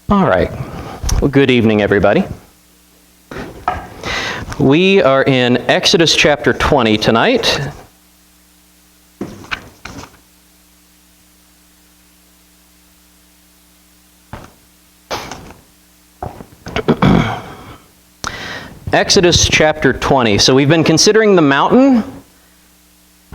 All right. Well, good evening, everybody. We are in Exodus chapter 20 tonight. Exodus chapter 20. So we've been considering the mountain.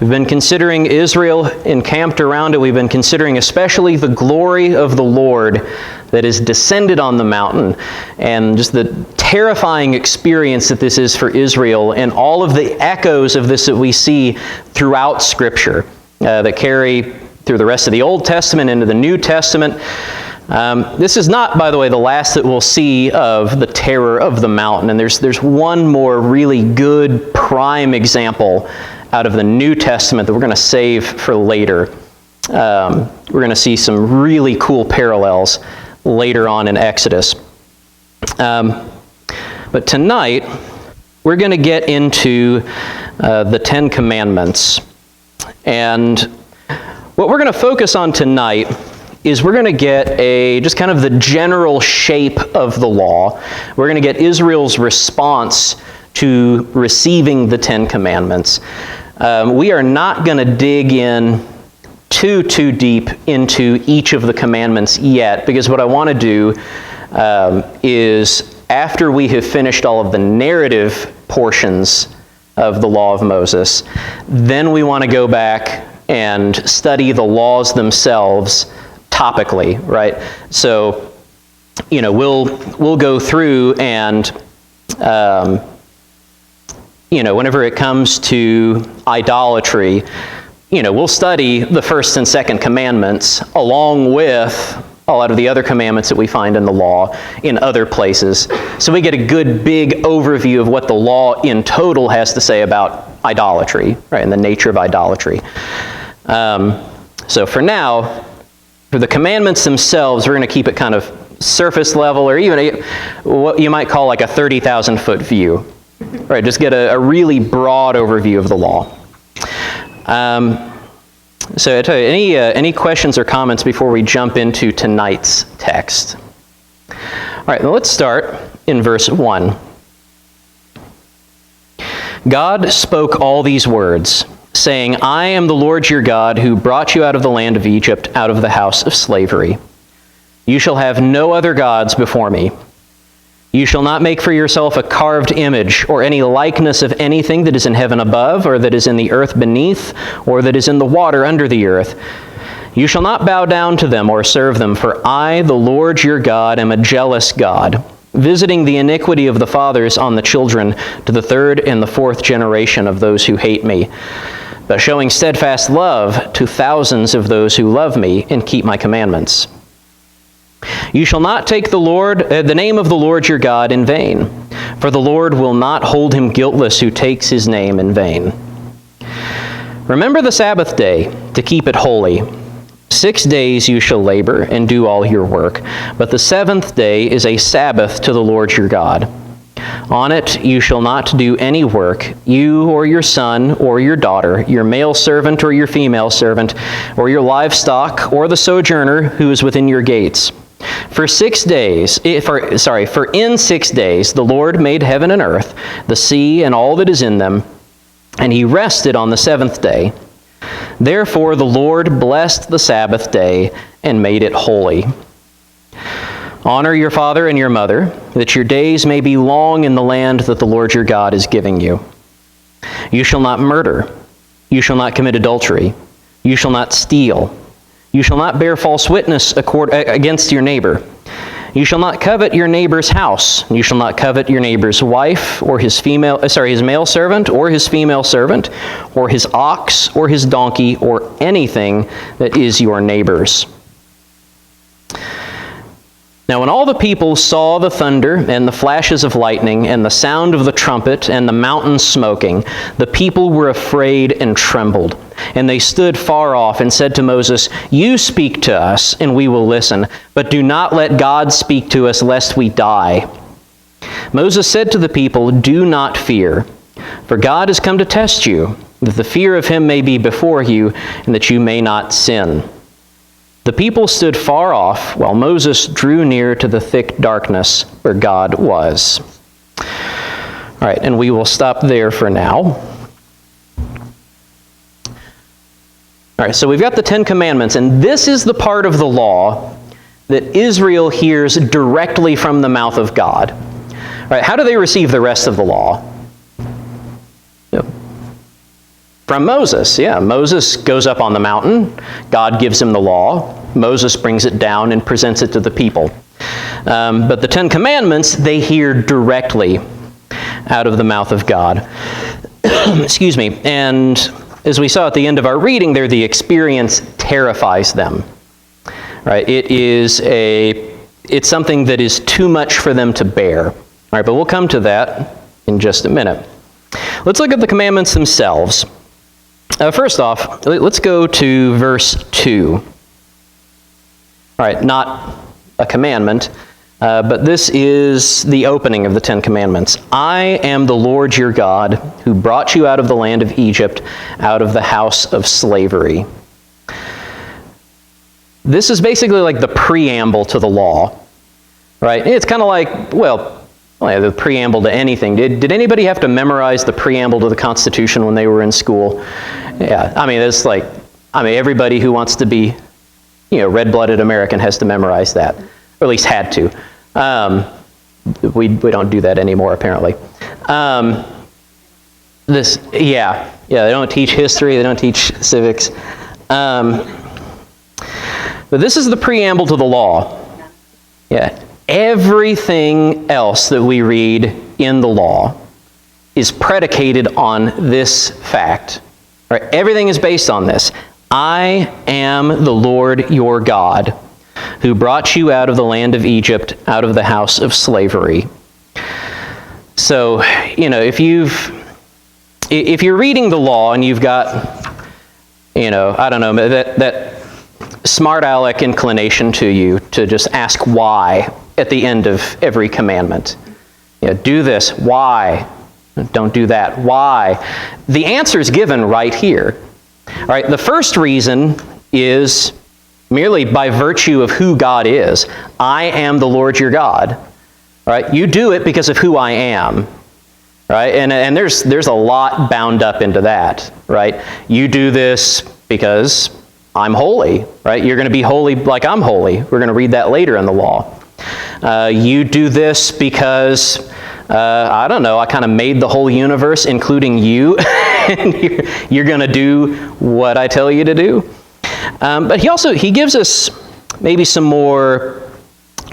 We've been considering Israel encamped around it. We've been considering especially the glory of the Lord that is descended on the mountain, and just the terrifying experience that this is for Israel, and all of the echoes of this that we see throughout Scripture that carry through the rest of the Old Testament into the New Testament. This is not, by the way, the last that we'll see of the terror of the mountain, and there's one more really good prime example out of the New Testament that we're going to save for later. We're going to see some really cool parallels later on in Exodus. But tonight, we're going to get into the Ten Commandments. And what we're going to focus on tonight is we're going to get just kind of the general shape of the law. We're going to get Israel's response to receiving the Ten Commandments. We are not going to dig in too deep into each of the commandments yet, because what I want to do is, after we have finished all of the narrative portions of the law of Moses, then we want to go back and study the laws themselves topically, right? So, we'll go through and whenever it comes to idolatry, we'll study the first and second commandments along with a lot of the other commandments that we find in the law in other places. So we get a good big overview of what the law in total has to say about idolatry, right, and the nature of idolatry. So for now, for the commandments themselves, we're going to keep it kind of surface level, or even what you might call like a 30,000-foot view. Right, just get a really broad overview of the law. So I tell you, any questions or comments before we jump into tonight's text? All right, now let's start in verse 1. God spoke all these words, saying, I am the Lord your God, who brought you out of the land of Egypt, out of the house of slavery. You shall have no other gods before me. You shall not make for yourself a carved image, or any likeness of anything that is in heaven above, or that is in the earth beneath, or that is in the water under the earth. You shall not bow down to them or serve them, for I, the Lord your God, am a jealous God, visiting the iniquity of the fathers on the children to the third and the fourth generation of those who hate me, but showing steadfast love to thousands of those who love me and keep my commandments. You shall not take the name of the Lord your God in vain, for the Lord will not hold him guiltless who takes his name in vain. Remember the Sabbath day to keep it holy. 6 days you shall labor and do all your work, but the seventh day is a Sabbath to the Lord your God. On it you shall not do any work, you or your son or your daughter, your male servant or your female servant, or your livestock, or the sojourner who is within your gates. For in 6 days the Lord made heaven and earth, the sea and all that is in them, and he rested on the seventh day. Therefore the Lord blessed the Sabbath day and made it holy. Honor your father and your mother, that your days may be long in the land that the Lord your God is giving you. You shall not murder. You shall not commit adultery. You shall not steal. You shall not bear false witness against your neighbor. You shall not covet your neighbor's house. You shall not covet your neighbor's wife, or his male servant, or his female servant, or his ox, or his donkey, or anything that is your neighbor's. Now when all the people saw the thunder and the flashes of lightning and the sound of the trumpet and the mountain smoking, the people were afraid and trembled. And they stood far off and said to Moses, You speak to us, and we will listen, but do not let God speak to us, lest we die. Moses said to the people, Do not fear, for God has come to test you, that the fear of him may be before you, and that you may not sin. The people stood far off while Moses drew near to the thick darkness where God was. All right, and we will stop there for now. All right, so we've got the Ten Commandments, and this is the part of the law that Israel hears directly from the mouth of God. All right, how do they receive the rest of the law? From Moses, yeah. Moses goes up on the mountain. God gives him the law. Moses brings it down and presents it to the people. But the Ten Commandments, they hear directly out of the mouth of God. Excuse me. And as we saw at the end of our reading there, the experience terrifies them. Right? It's something that is too much for them to bear. All right, but we'll come to that in just a minute. Let's look at the commandments themselves. First off, let's go to verse 2. All right, not a commandment, but this is the opening of the Ten Commandments. I am the Lord your God, who brought you out of the land of Egypt, out of the house of slavery. This is basically like the preamble to the law, right? It's kind of like, the preamble to anything. Did anybody have to memorize the preamble to the Constitution when they were in school? Yeah, everybody who wants to be, red-blooded American has to memorize that, or at least had to. We don't do that anymore, apparently. They don't teach history, they don't teach civics. But this is the preamble to the law. Yeah. Everything else that we read in the law is predicated on this fact. Right? Everything is based on this. I am the Lord your God, who brought you out of the land of Egypt, out of the house of slavery. So, if you're reading the law and you've got, that smart aleck inclination to you to just ask why at the end of every commandment. Do this. Why? Don't do that. Why? The answer is given right here. All right, the first reason is merely by virtue of who God is. I am the Lord your God. All right, you do it because of who I am. Right? And there's a lot bound up into that, right? You do this because I'm holy, right? You're going to be holy like I'm holy. We're going to read that later in the law. You do this because, I kind of made the whole universe, including you, and you're going to do what I tell you to do. But he gives us maybe some more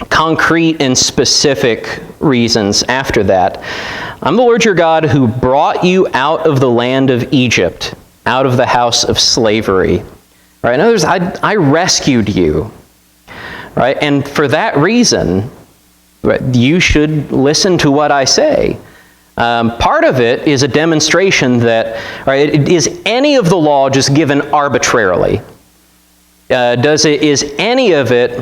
concrete and specific reasons after that. I'm the Lord your God who brought you out of the land of Egypt, out of the house of slavery. Right? In other words, I rescued you. Right? And for that reason, right, you should listen to what I say. Part of it is a demonstration that, right, is any of the law just given arbitrarily? Is any of it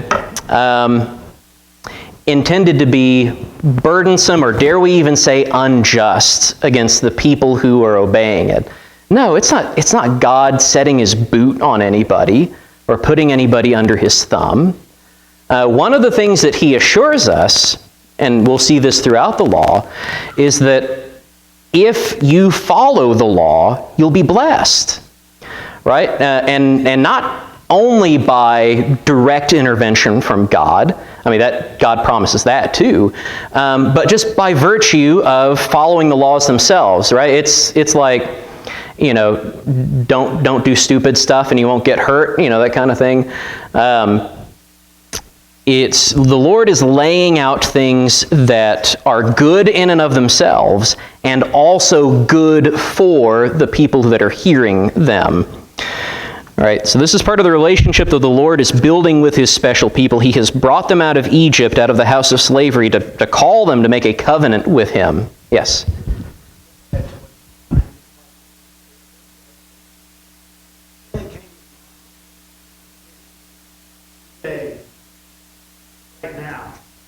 intended to be burdensome, or dare we even say unjust, against the people who are obeying it? No, it's not God setting his boot on anybody or putting anybody under his thumb. One of the things that he assures us, and we'll see this throughout the law, is that if you follow the law, you'll be blessed, right? And not only by direct intervention from God. That God promises that too, but just by virtue of following the laws themselves, right? It's like, don't do stupid stuff and you won't get hurt, that kind of thing. The Lord is laying out things that are good in and of themselves and also good for the people that are hearing them. All right, so this is part of the relationship that the Lord is building with his special people. He has brought them out of Egypt, out of the house of slavery, to call them to make a covenant with him. Yes?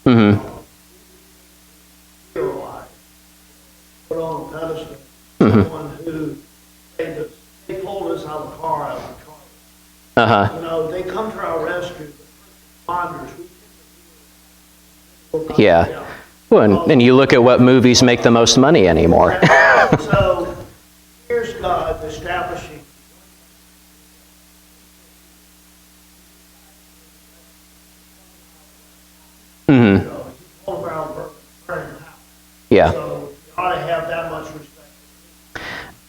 Mm-hmm. Put on a pedestal. Mm-hmm. Someone who they pulled us out of the car, Uh-huh. You know, they come to our rescue, responders. Yeah. Well, and you look at what movies make the most money anymore. So here's God establishing. Mm-hmm. You know, he's all around burning house. Yeah. So you ought to have that much respect.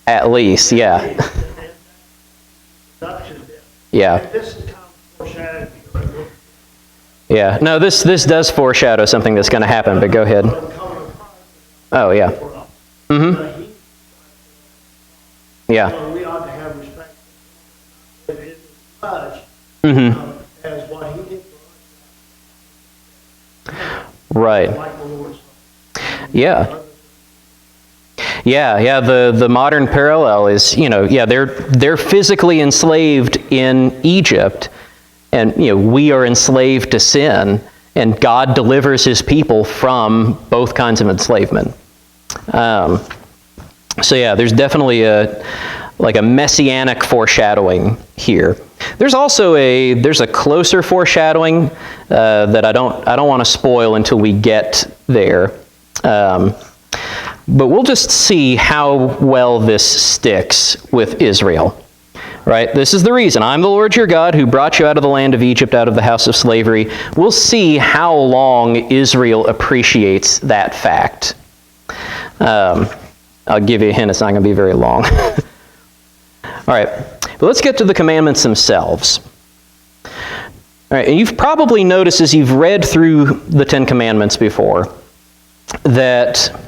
At least, yeah. Yeah. This is kind of foreshadowing. Yeah. No, this does foreshadow something that's going to happen, but go ahead. Oh, yeah. Mm-hmm. Yeah. So we ought to have respect for it as much as what he did for us. Right. Like the Lord's Son. Yeah. Yeah, the modern parallel is, they're physically enslaved in Egypt, and we are enslaved to sin, and God delivers his people from both kinds of enslavement. So yeah, there's definitely a messianic foreshadowing here. There's also a closer foreshadowing that I don't want to spoil until we get there. But we'll just see how well this sticks with Israel. Right? This is the reason. I'm the Lord your God who brought you out of the land of Egypt, out of the house of slavery. We'll see how long Israel appreciates that fact. I'll give you a hint. It's not going to be very long. All right. But let's get to the commandments themselves. All right. And you've probably noticed as you've read through the Ten Commandments before that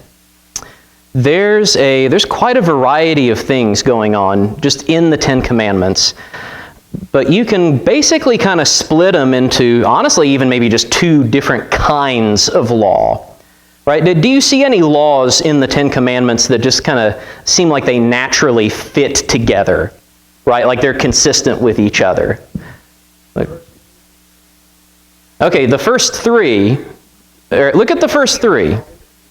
there's quite a variety of things going on just in the Ten Commandments. But you can basically kind of split them into, honestly, even maybe just two different kinds of law. Right? Do you see any laws in the Ten Commandments that just kind of seem like they naturally fit together? Right? Like they're consistent with each other? Okay, the first three. Look at the first three.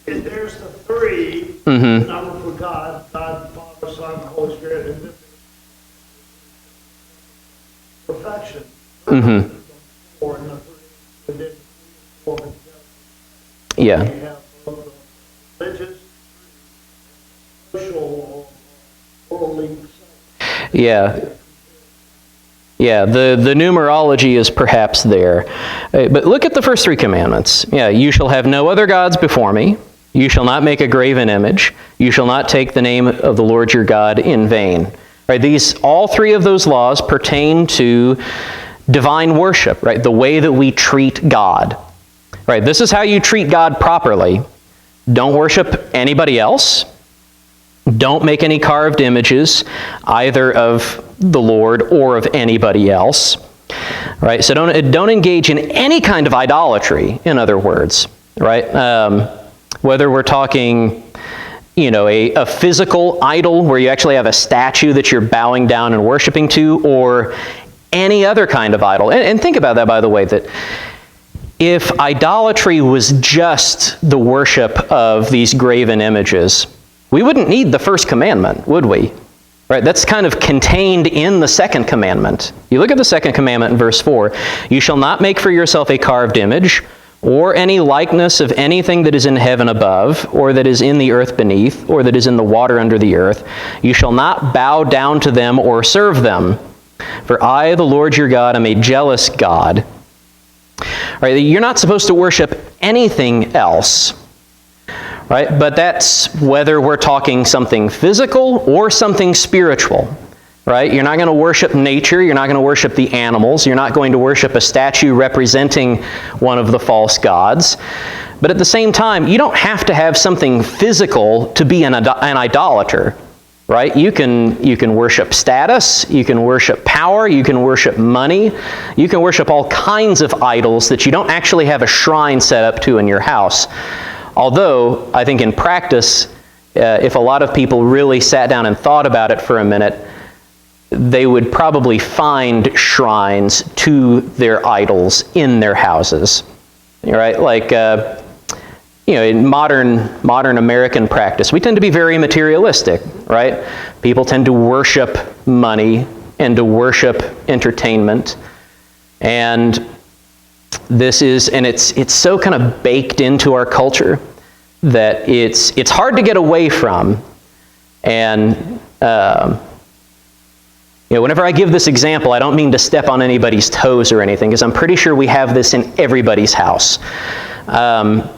There's the three. Mm-hmm. Number for God, God, Father, Son, Holy Spirit, and perfection. Mm-hmm. Or in the three, yeah. we have both religious, social, worldly. Yeah. Yeah, the numerology is perhaps there. But look at the first three commandments. Yeah, you shall have no other gods before me. You shall not make a graven image. You shall not take the name of the Lord your God in vain. Right? All three of those laws pertain to divine worship, right? The way that we treat God. Right? This is how you treat God properly. Don't worship anybody else. Don't make any carved images, either of the Lord or of anybody else. Right? So don't engage in any kind of idolatry, in other words. Right? Whether we're talking, a physical idol where you actually have a statue that you're bowing down and worshiping to, or any other kind of idol. And think about that, by the way, that if idolatry was just the worship of these graven images, we wouldn't need the first commandment, would we? Right? That's kind of contained in the second commandment. You look at the second commandment in verse 4. You shall not make for yourself a carved image, or any likeness of anything that is in heaven above, or that is in the earth beneath, or that is in the water under the earth. You shall not bow down to them or serve them. For I, the Lord your God, am a jealous God. Right? You're not supposed to worship anything else. Right? But that's whether we're talking something physical or something spiritual. Right? You're not going to worship nature. You're not going to worship the animals. You're not going to worship a statue representing one of the false gods. But at the same time, you don't have to have something physical to be an idolater. Right? You can worship status. You can worship power. You can worship money. You can worship all kinds of idols that you don't actually have a shrine set up to in your house. Although, I think in practice, if a lot of people really sat down and thought about it for a minute, they would probably find shrines to their idols in their houses. Right? Like, in modern American practice, we tend to be very materialistic, right? People tend to worship money and to worship entertainment. And it's so kind of baked into our culture that it's hard to get away from. And whenever I give this example, I don't mean to step on anybody's toes or anything, because I'm pretty sure we have this in everybody's house. But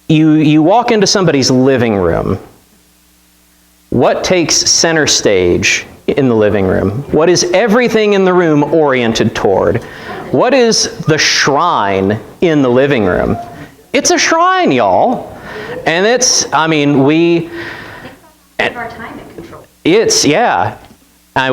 you walk into somebody's living room. What takes center stage in the living room? What is everything in the room oriented toward? What is the shrine in the living room? It's a shrine, y'all. And our time in control.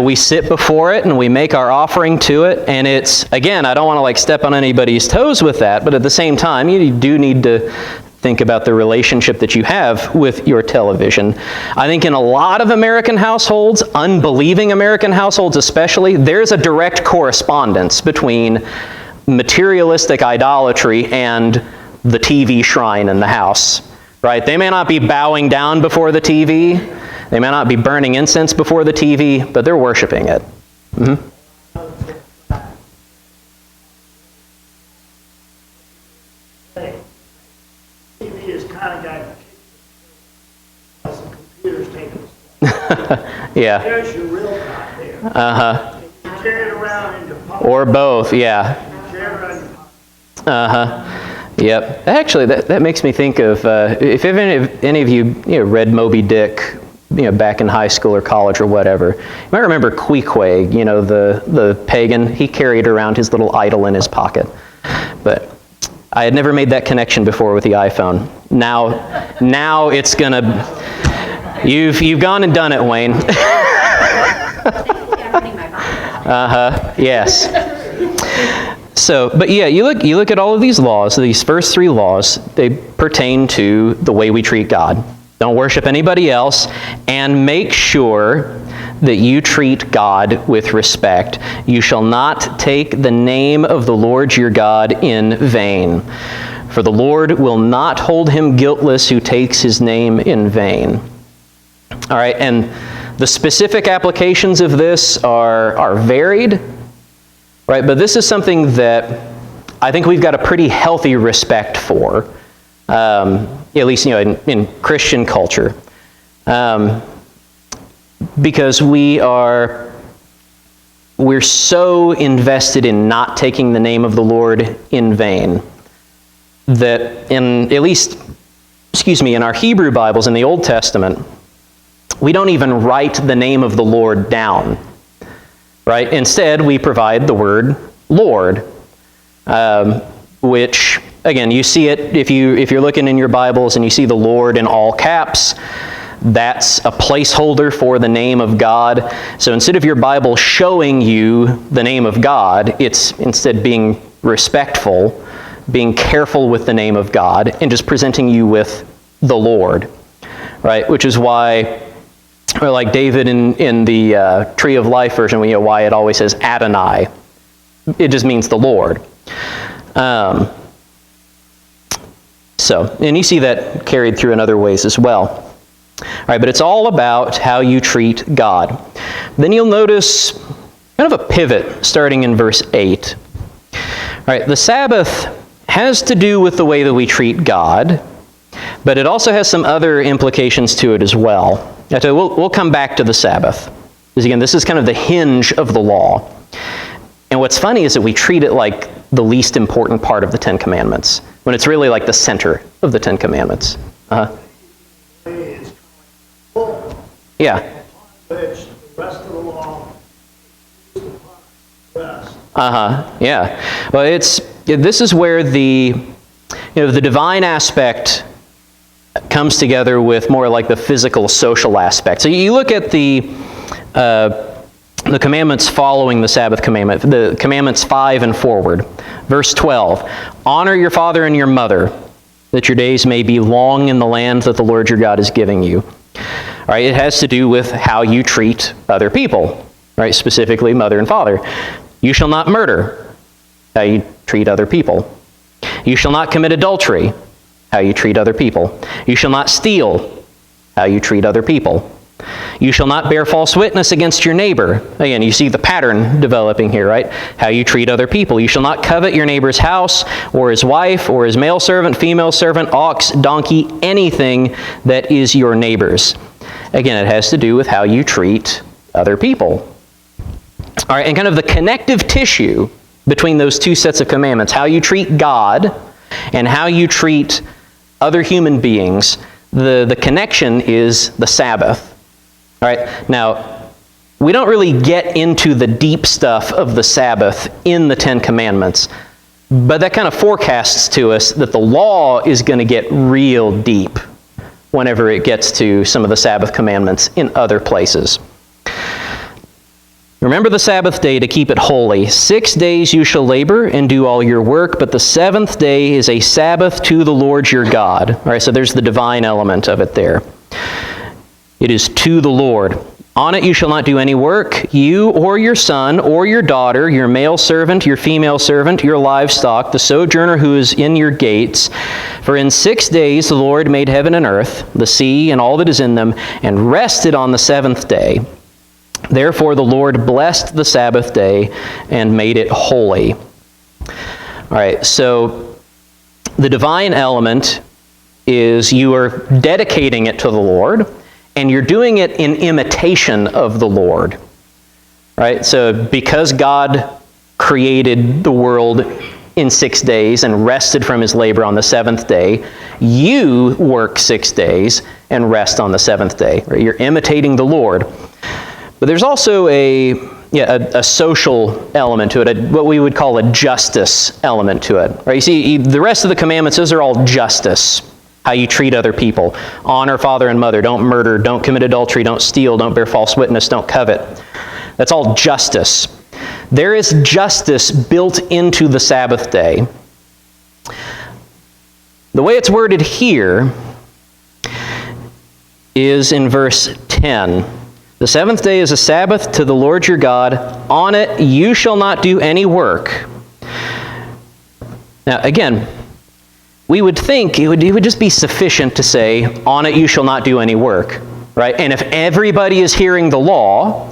We sit before it and we make our offering to it. And again, I don't want to step on anybody's toes with that, but at the same time, you do need to think about the relationship that you have with your television. I think in a lot of American households, unbelieving American households especially, there's a direct correspondence between materialistic idolatry and the TV shrine in the house, right? They may not be bowing down before the TV, they may not be burning incense before the TV, but they're worshiping it. Mm-hmm. TV is kind of got some computers taking us. Yeah. There's your real God there. Uh-huh. You carry it around in your pocket. Or both, yeah. You carry it around in your pocket. Uh-huh. Yep. Actually, that makes me think of if any of you read Moby Dick, back in high school or college or whatever. You might remember Queequeg, the pagan. He carried around his little idol in his pocket. But I had never made that connection before with the iPhone. Now it's gonna. You've gone and done it, Wayne. Yes. So, but yeah, you look at all of these laws. These first 3 laws, they pertain to the way we treat God. Don't worship anybody else, and make sure that you treat God with respect. You shall not take the name of the Lord your God in vain, for the Lord will not hold him guiltless who takes his name in vain. All right, and the specific applications of this are varied, right? But this is something that I think we've got a pretty healthy respect for. At least in Christian culture, because we're so invested in not taking the name of the Lord in vain that in our Hebrew Bibles in the Old Testament, we don't even write the name of the Lord down, right? Instead, we provide the word Lord, which, again, you see it if you're looking in your Bibles and you see the Lord in all caps. That's a placeholder for the name of God. So instead of your Bible showing you the name of God, it's instead being respectful, being careful with the name of God, and just presenting you with the Lord, right? Which is why, or like David in the Tree of Life version, why it always says Adonai. It just means the Lord. And you see that carried through in other ways as well. All right, but it's all about how you treat God. Then you'll notice kind of a pivot starting in verse 8. All right, the Sabbath has to do with the way that we treat God, but it also has some other implications to it as well. We'll come back to the Sabbath, because again, this is kind of the hinge of the law. And what's funny is that we treat it like the least important part of the 10 Commandments, when it's really like the center of the 10 Commandments. Yeah. Which the rest of the law is upon rest. Yeah. Well, this is where the divine aspect comes together with more like the physical, social aspect. So you look at the commandments following the Sabbath commandment, the commandments 5 and forward. Verse 12, honor your father and your mother, that your days may be long in the land that the Lord your God is giving you. All right, it has to do with how you treat other people, right? Specifically, mother and father. You shall not murder, how you treat other people. You shall not commit adultery, how you treat other people. You shall not steal, how you treat other people. You shall not bear false witness against your neighbor. Again, you see the pattern developing here, right? How you treat other people. You shall not covet your neighbor's house, or his wife, or his male servant, female servant, ox, donkey, anything that is your neighbor's. Again, it has to do with how you treat other people. All right, and kind of the connective tissue between those two sets of commandments, how you treat God and how you treat other human beings, the connection is the Sabbath. All right, now, we don't really get into the deep stuff of the Sabbath in the Ten Commandments, but that kind of forecasts to us that the law is going to get real deep whenever it gets to some of the Sabbath commandments in other places. Remember the Sabbath day to keep it holy. 6 days you shall labor and do all your work, but the seventh day is a Sabbath to the Lord your God. All right, so there's the divine element of it there. It is to the Lord. On it you shall not do any work, you or your son or your daughter, your male servant, your female servant, your livestock, the sojourner who is in your gates. For in 6 days the Lord made heaven and earth, the sea and all that is in them, and rested on the seventh day. Therefore the Lord blessed the Sabbath day and made it holy. All right, so the divine element is you are dedicating it to the Lord, and you're doing it in imitation of the Lord. Right? So because God created the world in 6 days and rested from his labor on the seventh day, you work 6 days and rest on the seventh day. Right? You're imitating the Lord. But there's also a social element to it, what we would call a justice element to it. Right? You see, the rest of the commandments, those are all justice. How you treat other people. Honor father and mother. Don't murder. Don't commit adultery. Don't steal. Don't bear false witness. Don't covet. That's all justice. There is justice built into the Sabbath day. The way it's worded here is in verse 10. The seventh day is a Sabbath to the Lord your God. On it you shall not do any work. Now again, we would think it would just be sufficient to say, on it you shall not do any work, right? And if everybody is hearing the law,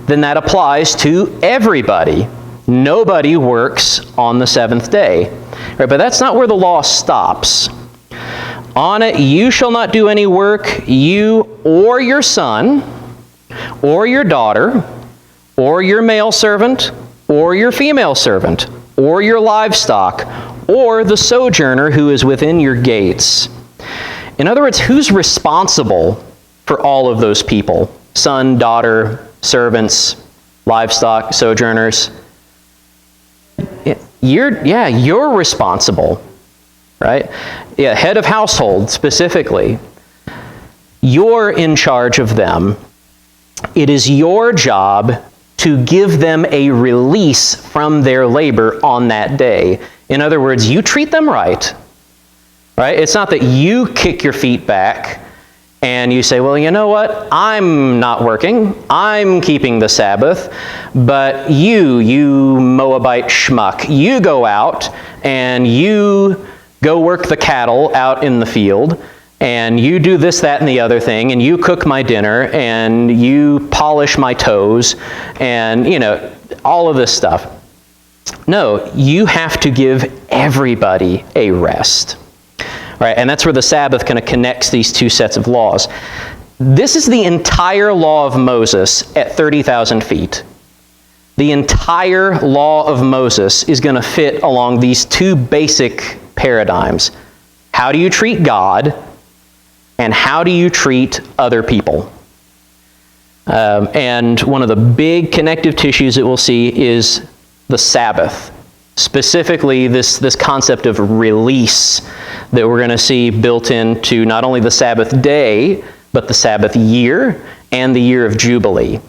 then that applies to everybody. Nobody works on the seventh day, right? But that's not where the law stops. On it you shall not do any work, you or your son, or your daughter, or your male servant, or your female servant, or your livestock, or the sojourner who is within your gates. In other words, who's responsible for all of those people? Son, daughter, servants, livestock, sojourners. You're responsible, right? Yeah, head of household specifically. You're in charge of them. It is your job to give them a release from their labor on that day. In other words, you treat them right. Right? It's not that you kick your feet back and you say, well, you know what? I'm not working. I'm keeping the Sabbath. But you Moabite schmuck, you go out and you go work the cattle out in the field. And you do this, that, and the other thing, and you cook my dinner, and you polish my toes, and, all of this stuff. No, you have to give everybody a rest. Right? And that's where the Sabbath kind of connects these two sets of laws. This is the entire law of Moses at 30,000 feet. The entire law of Moses is going to fit along these two basic paradigms. How do you treat God? And how do you treat other people? And one of the big connective tissues that we'll see is the Sabbath. Specifically, this concept of release that we're going to see built into not only the Sabbath day, but the Sabbath year and the year of Jubilee.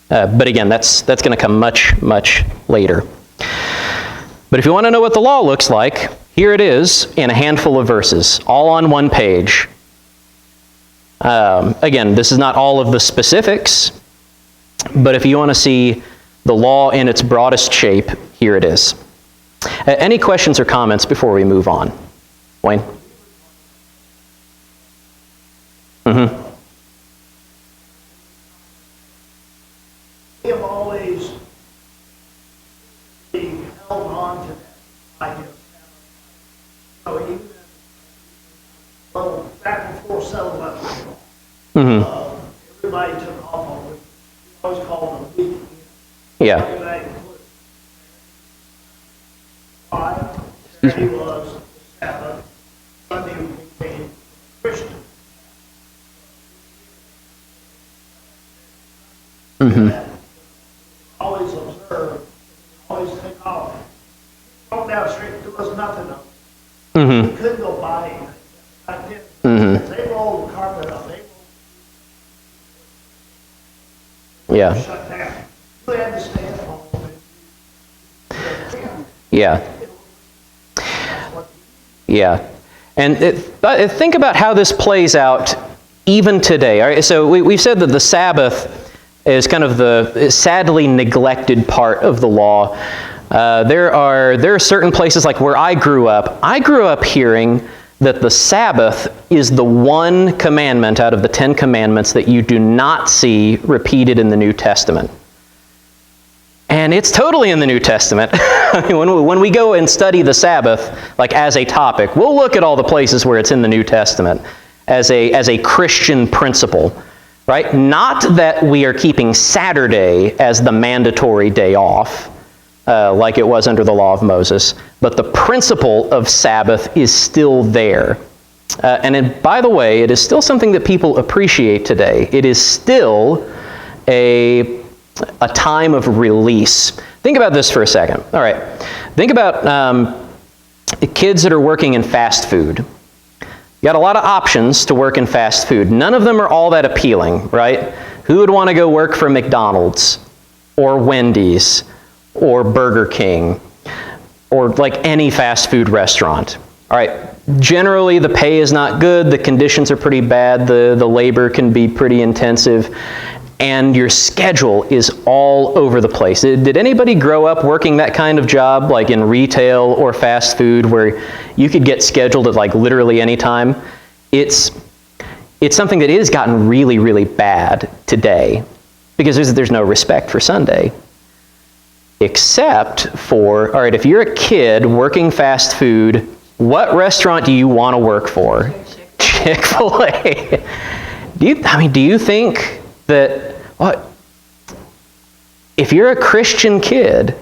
But again, that's going to come much, much later. But if you want to know what the law looks like, here it is in a handful of verses, all on one page. Again, this is not all of the specifics, but if you want to see the law in its broadest shape, here it is. Any questions or comments before we move on? Wayne? we have always held on to that idea of Sabbath. So even back before 7-Eleven, everybody took off on it. We always called it a week. Yeah. Saturday was the Sabbath. Sunday became Christian. Always observe, always take off. Walk down the street, there was nothing else. You couldn't go buy anything. Back then, they rolled the carpet up. Yeah. Shut down. You had to stay at home. Yeah. Yeah. And think about how this plays out even today. All right? So we've said that the Sabbath is kind of the sadly neglected part of the law. There are certain places, like where I grew up hearing that the Sabbath is the one commandment out of the 10 commandments that you do not see repeated in the New Testament. And it's totally in the New Testament. I mean, when we go and study the Sabbath, like as a topic, we'll look at all the places where it's in the New Testament as a Christian principle, right? Not that we are keeping Saturday as the mandatory day off, like it was under the law of Moses, but the principle of Sabbath is still there. By the way, it is still something that people appreciate today. It is still a time of release. Think about this for a second. All right. Think about kids that are working in fast food. You got a lot of options to work in fast food. None of them are all that appealing, right? Who would want to go work for McDonald's or Wendy's or Burger King or like any fast food restaurant? All right. Generally, the pay is not good. The conditions are pretty bad. The labor can be pretty intensive. And your schedule is all over the place. Did anybody grow up working that kind of job, like in retail or fast food, where you could get scheduled at like literally any time? It's something that has gotten really, really bad today because there's no respect for Sunday. Except for, all right, if you're a kid working fast food, what restaurant do you want to work for? Chick-fil-A. Do you think that, if you're a Christian kid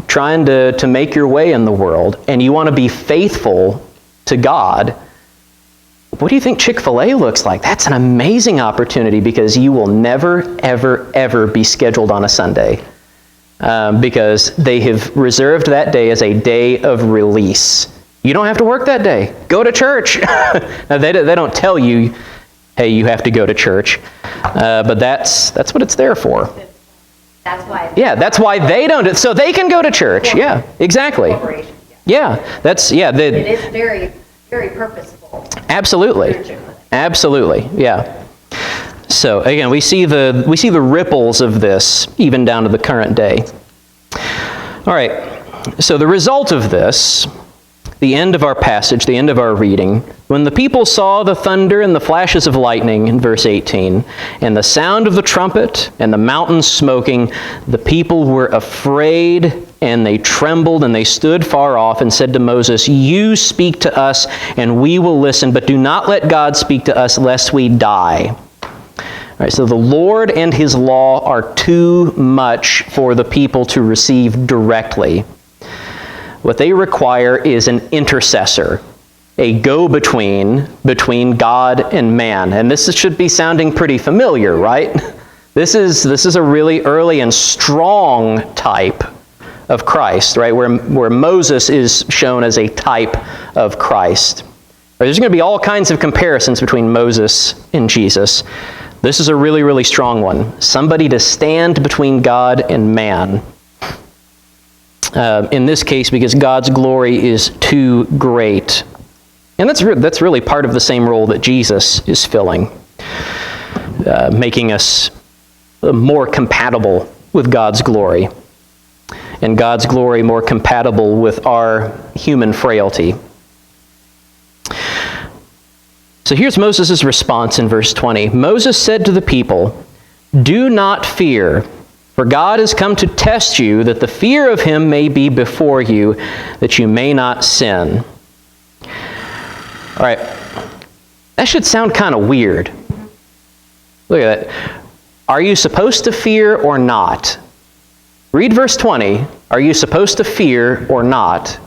trying to make your way in the world and you want to be faithful to God, what do you think Chick-fil-A looks like? That's an amazing opportunity because you will never, ever, ever be scheduled on a Sunday because they have reserved that day as a day of release. You don't have to work that day. Go to church. Now, they don't tell you, hey, you have to go to church. But that's what it's there for. That's why. Yeah, that's why they don't. So they can go to church. Yeah, exactly. Yeah, it is very, very purposeful. Absolutely. Absolutely. Yeah. So again, we see the ripples of this even down to the current day. All right. So the result of this, the end of our passage, the end of our reading, when the people saw the thunder and the flashes of lightning, in verse 18, and the sound of the trumpet and the mountains smoking, the people were afraid and they trembled and they stood far off and said to Moses, "You speak to us and we will listen, but do not let God speak to us lest we die." All right, so the Lord and His law are too much for the people to receive directly. What they require is an intercessor, a go-between between God and man. And this should be sounding pretty familiar, right? This is a really early and strong type of Christ, right? Where Moses is shown as a type of Christ. There's going to be all kinds of comparisons between Moses and Jesus. This is a really, really strong one. Somebody to stand between God and man. In this case, because God's glory is too great. And that's really part of the same role that Jesus is filling, making us more compatible with God's glory, and God's glory more compatible with our human frailty. So here's Moses' response in verse 20. Moses said to the people, "Do not fear, For God has come to test you, that the fear of him may be before you, that you may not sin. All right. That should sound kind of weird. Look at that. Are you supposed to fear or not? Read verse 20. Are you supposed to fear or not?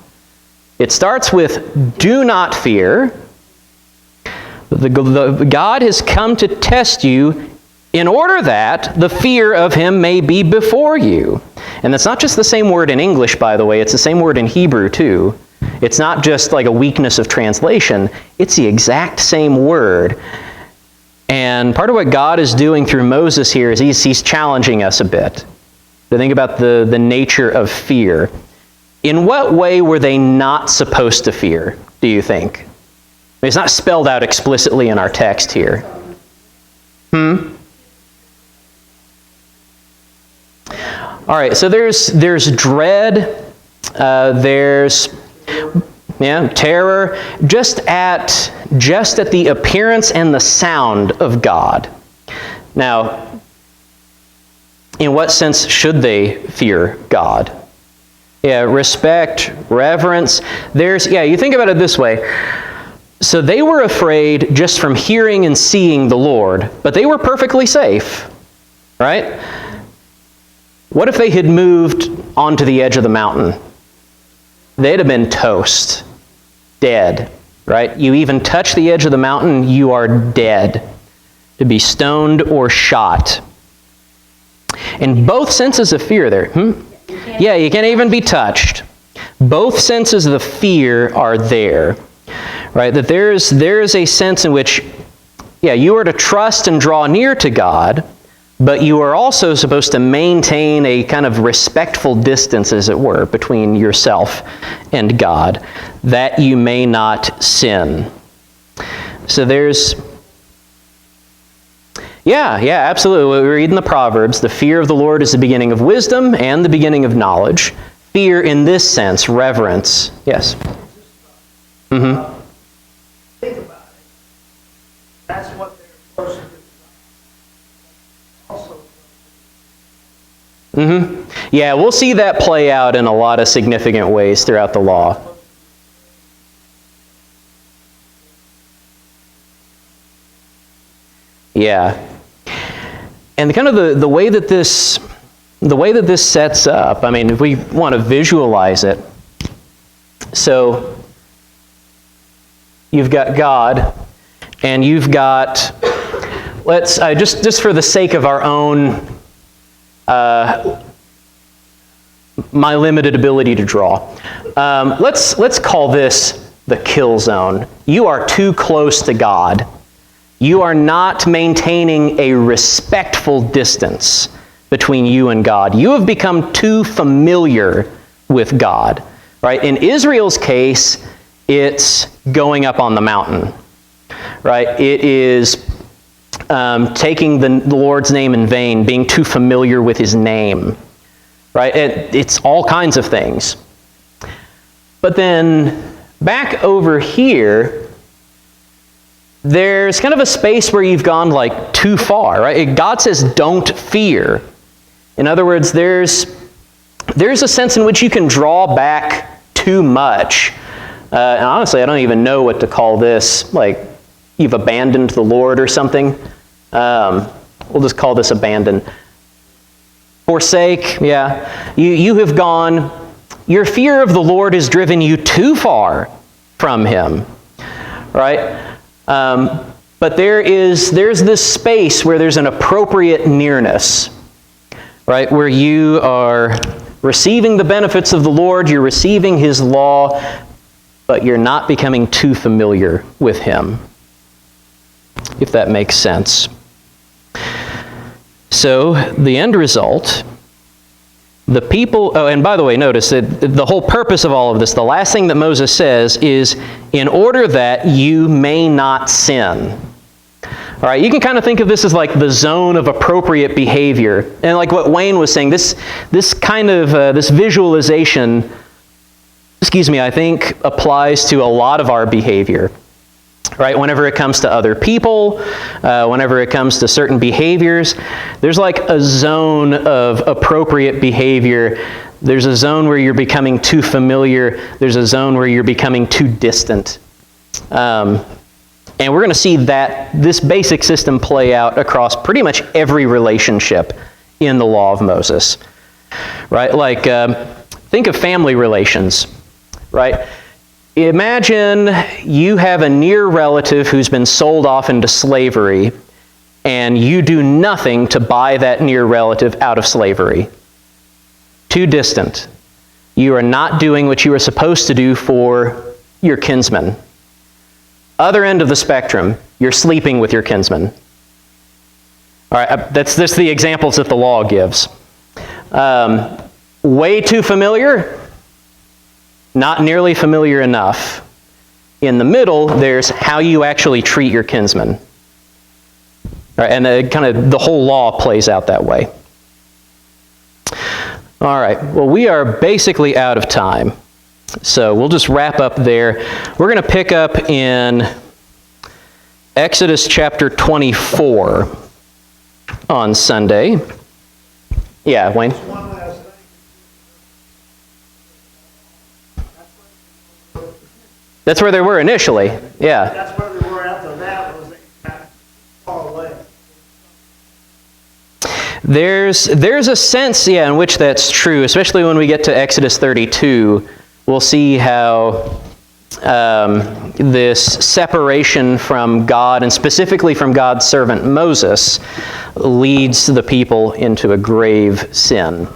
It starts with, do not fear. God has come to test you in order that the fear of him may be before you. And that's not just the same word in English, by the way. It's the same word in Hebrew, too. It's not just like a weakness of translation. It's the exact same word. And part of what God is doing through Moses here is he's challenging us a bit to think about the nature of fear. In what way were they not supposed to fear, do you think? It's not spelled out explicitly in our text here. All right, so there's dread, there's terror, just at the appearance and the sound of God. Now, in what sense should they fear God? Yeah, respect, reverence. You think about it this way. So they were afraid just from hearing and seeing the Lord, but they were perfectly safe, right? What if they had moved onto the edge of the mountain? They'd have been toast, dead, right? You even touch the edge of the mountain, you are dead, to be stoned or shot. And both senses of fear there. Yeah, you can't even be touched. Both senses of fear are there, right? That there is a sense in which, you are to trust and draw near to God, but you are also supposed to maintain a kind of respectful distance, as it were, between yourself and God, that you may not sin. So there's, absolutely. We read in the Proverbs, the fear of the Lord is the beginning of wisdom and the beginning of knowledge. Fear in this sense, reverence. Yes? Think about it. That's what they're supposed to do. Yeah, we'll see that play out in a lot of significant ways throughout the law. Yeah. And kind of the way that this sets up, I mean, if we want to visualize it, so you've got God, and you've got, let's, just for the sake of our own, my limited ability to draw, let's call this the kill zone. You are too close to God. You are not maintaining a respectful distance between you and God. You have become too familiar with God, right? In Israel's case, it's going up on the mountain, right? It is taking the Lord's name in vain, being too familiar with his name, right? It's all kinds of things. But then back over here, there's kind of a space where you've gone like too far, right? God says, don't fear. In other words, there's a sense in which you can draw back too much. And honestly, I don't even know what to call this, like you've abandoned the Lord or something. We'll just call this abandon. Forsake, yeah. You have gone, your fear of the Lord has driven you too far from him, right? But there's this space where there's an appropriate nearness, right? Where you are receiving the benefits of the Lord, you're receiving his law, but you're not becoming too familiar with him, if that makes sense. So the end result, the people, and by the way, notice that the whole purpose of all of this, the last thing that Moses says is, in order that you may not sin. All right, you can kind of think of this as like the zone of appropriate behavior. And like what Wayne was saying, this kind of, this visualization, I think applies to a lot of our behavior. right? Whenever it comes to other people, whenever it comes to certain behaviors, there's like a zone of appropriate behavior. There's a zone where you're becoming too familiar. There's a zone where you're becoming too distant. And we're going to see this basic system play out across pretty much every relationship in the law of Moses, right? Like, think of family relations, right? Imagine you have a near relative who's been sold off into slavery, and you do nothing to buy that near relative out of slavery. Too distant. You are not doing what you are supposed to do for your kinsman. Other end of the spectrum, you're sleeping with your kinsman. All right, that's the examples that the law gives. Way too familiar, not nearly familiar enough. In the middle, there's how you actually treat your kinsman. All right, and the whole law plays out that way. All right, well, we are basically out of time. So we'll just wrap up there. We're going to pick up in Exodus chapter 24 on Sunday. Yeah, Wayne? One last thing. That's where they were initially, yeah. That's where they were after that, was they got far away. There's a sense, in which that's true, especially when we get to Exodus 32. We'll see how this separation from God, and specifically from God's servant Moses, leads the people into a grave sin.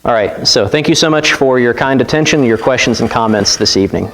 All right, so thank you so much for your kind attention, your questions and comments this evening.